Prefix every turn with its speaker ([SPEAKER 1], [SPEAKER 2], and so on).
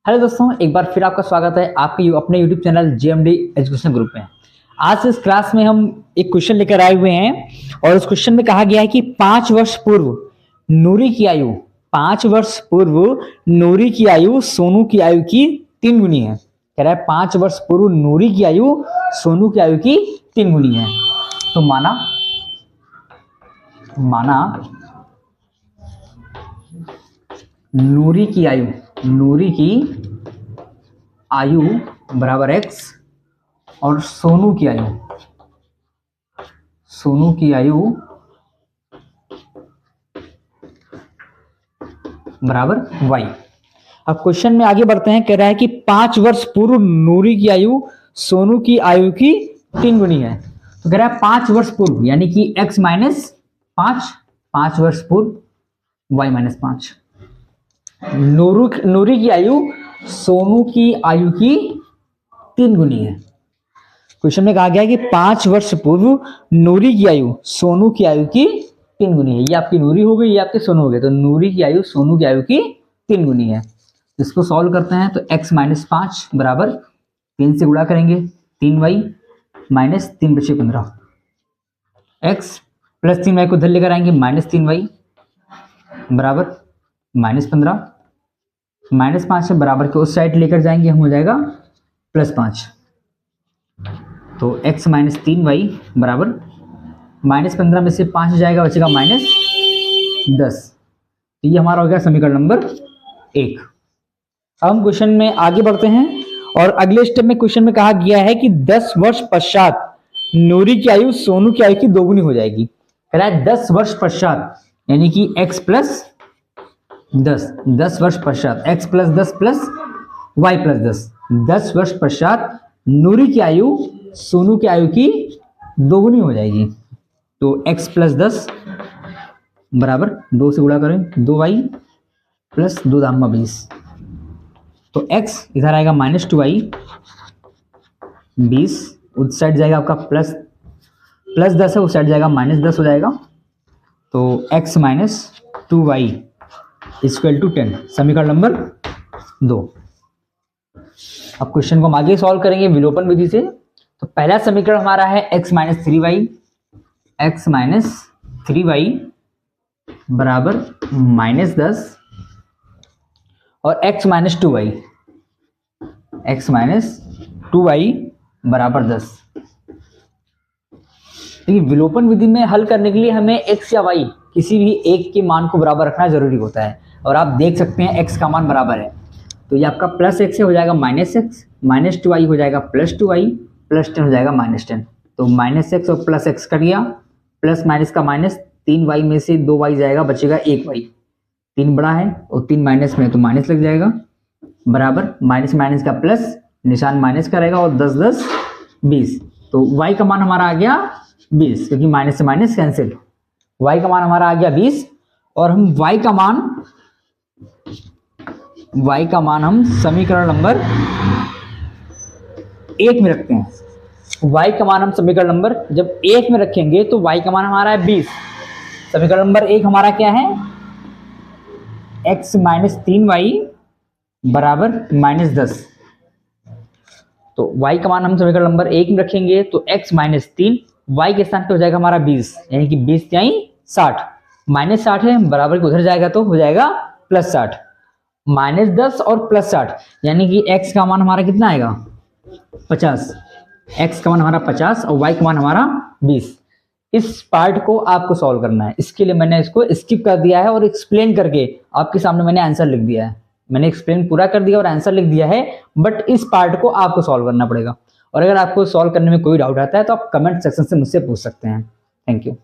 [SPEAKER 1] Hello दोस्तों, एक बार फिर आपका स्वागत है आपके अपने YouTube channel JMD education group में। आज इस क्लास में हम एक क्वेश्चन लेकर आए हुए हैं और उस क्वेश्चन में कहा गया है कि 5 वर्ष पूर्व नूरी की आयु 5 वर्ष पूर्व नूरी की आयु सोनू की आयु की 3 गुनी है। कह रहा है 5 वर्ष पूर्व नूरी की आयु सोनू की आयु की 3 गुनी है। तो माना नूरी की आयु बराबर x और सोनू की आयु बराबर y। अब क्वेश्चन में आगे बढ़ते हैं। कह रहा है कि 5 वर्ष पूर्व नूरी की आयु सोनू की आयु की 3 गुनी है। तो कह रहा है 5 वर्ष पूर्व यानी कि x माइनस 5 वर्ष पूर्व y माइनस 5। नूरी की आयु सोनू की आयु की 3 गुनी है। क्वेश्चन में कहा गया है कि 5 वर्ष पूर्व नूरी की आयु सोनू की आयु की 3 गुनी है। ये आपकी नूरी हो गई, ये आपके सोनू हो गए। तो नूरी की आयु सोनू की आयु की 3 गुनी है। इसको सॉल्व करते हैं तो x माइनस 5 बराबर 3 से गुणा करेंगे 3y माइनस 3 बचे 15। x प्लस 3y को इधर लेकर आएंगे माइनस 3y बराबर माइनस 15। माइनस 5 से बराबर के उस साइड लेकर जाएंगे, हम हो जाएगा प्लस 5। तो x माइनस 3y बराबर माइनस 15 में से 5 जाएगा, बचेगा माइनस 10। तो ये हमारा हो गया समीकरण नंबर 1। अब हम क्वेश्चन में आगे बढ़ते हैं और अगले स्टेप में क्वेश्चन में कहा गया है कि 10 वर्ष पश्चात नूरी की आयु सोनू की आयु की 2 गुनी हो जाएगी। कह रहा है 10 वर्ष पश्चात यानी कि x प्लस 10 वर्ष पश्चात x plus 10 plus y plus 10 वर्ष पश्चात नूरी की आयु सोनू की आयु की 2 गुनी हो जाएगी। तो x प्लस 10 बराबर 2 से गुणा करें 2y प्लस 2 दाम 20। तो x इधर आएगा माइनस 2y 20, उस साइड जाएगा आपका प्लस 10 है, उस साइड जाएगा माइनस 10 हो जाएगा। तो x minus 2y equal to 10, समीकरण नंबर 2। अब क्वेश्चन को हम आगे सॉल्व करेंगे विलोपन विधि से। तो पहला समीकरण हमारा है x माइनस 3y बराबर माइनस 10 और x माइनस 2y बराबर 10। देखिए विलोपन विधि में हल करने के लिए हमें x या y किसी भी एक के मान को बराबर रखना जरूरी होता है। और आप देख सकते हैं x का मान बराबर है, तो ये आपका प्लस x हो जाएगा माइनस x, माइनस 2y हो जाएगा प्लस 2y, प्लस 10 हो जाएगा माइनस 10। तो माइनस x और प्लस x कट गया, प्लस माइनस का माइनस, 3y में से 2y जाएगा, बचेगा 1y। 3 बड़ा है और 3 माइनस में तो माइनस लग जाएगा बराबर माइनस माइनस का प्लस, निशान माइनस का रहेगा और 10 10 20। तो y का मान हमारा आ गया 20, क्योंकि माइनस से माइनस कैंसिल। y का मान हमारा आ गया 20 और हम y का मान हम समीकरण नंबर 1 में रखते हैं। y का मान हम समीकरण नंबर जब 1 में रखेंगे तो y का मान हमारा है 20। समीकरण नंबर 1 हमारा क्या है, x माइनस 3y बराबर माइनस 10। तो y का मान हम समीकरण नंबर 1 में रखेंगे तो x माइनस 3 y के स्थान पे हो जाएगा हमारा 20, यानी कि 20 यानी 60। माइनस 60 है, बराबर को उधर जाएगा तो हो जाएगा प्लस 60। माइनस 10 और प्लस 60 यानी कि x का मान हमारा कितना आएगा 50। x का मान हमारा 50 और y का मान हमारा 20। इस पार्ट को आपको सॉल्व करना है, इसके लिए मैंने इसको स्किप कर दिया है और एक्सप्लेन करके आपके सामने मैंने आंसर लिख दिया है। मैंने एक्सप्लेन पूरा कर दिया और आंसर लिख दिया है, बट इस पार्ट को आपको सॉल्व करना पड़ेगा। और अगर आपको सॉल्व करने में कोई डाउट आता है तो आप कमेंट सेक्शन से मुझसे पूछ सकते हैं। Thank you.